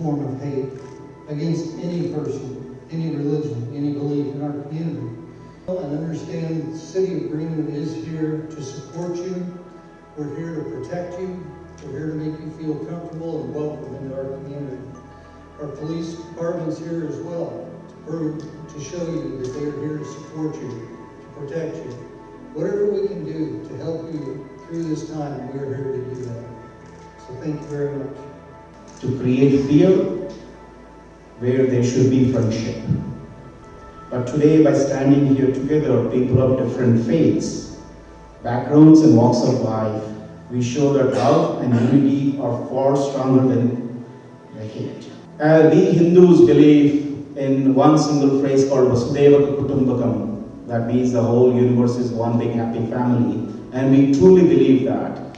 form of hate against any person, any religion, any belief in our community. And understand the City of Greenwood is here to support you. We're here to protect you. We're here to make you feel comfortable and welcome into our community. Our police department's here as well to show you that they're here to support you, to protect you. Whatever we can do to help you through this time, we're here to do that. So thank you very much. To create fear where there should be friendship. But today, by standing here together, people of different faiths, backgrounds and walks of life, we show that love and unity are far stronger than hate. We Hindus believe in one single phrase called Vasudeva Kutumbakam. That means the whole universe is one big happy family. And we truly believe that.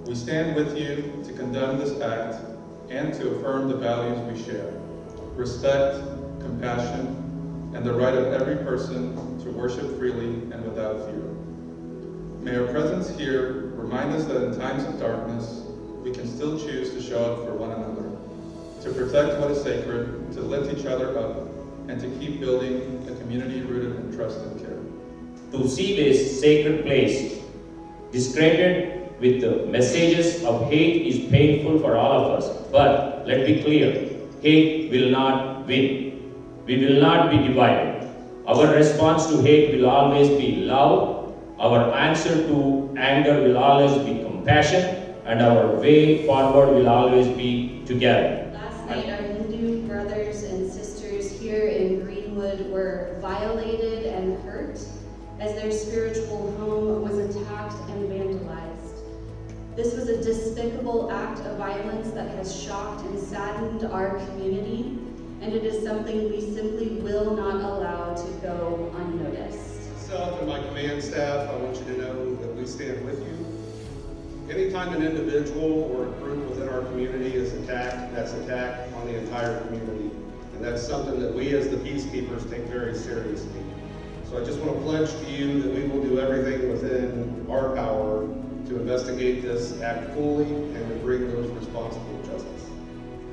We stand with you to condemn this act and to affirm the values we share. Respect, compassion, and the right of every person to worship freely and without fear. May our presence here remind us that in times of darkness, we can still choose to show up for one another, to protect what is sacred, to lift each other up, and to keep building a community rooted in trust and care. To see this sacred place discredited with the messages of hate is painful for all of us. But let's be clear, hate will not win. We will not be divided. Our response to hate will always be love. Our answer to anger will always be compassion. And our way forward will always be together. Last night, our Hindu brothers and sisters here in Greenwood were violated and hurt as their spiritual home was attacked and vandalized. This was a despicable act of violence that has shocked and saddened our community, and it is something we simply will not allow to go unnoticed. Myself and my command staff, I want you to know that we stand with you. Anytime an individual or a group within our community is attacked, that's attack on the entire community. And that's something that we as the peacekeepers take very seriously. So I just want to pledge to you that we will do everything within our power to investigate this act fully and to bring those responsible to justice.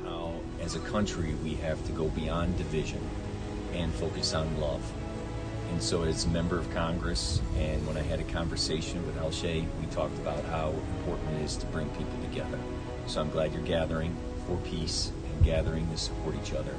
How, as a country, we have to go beyond division and focus on love. And so as a member of Congress, and when I had a conversation with Alshay, we talked about how important it is to bring people together. So I'm glad you're gathering for peace and gathering to support each other.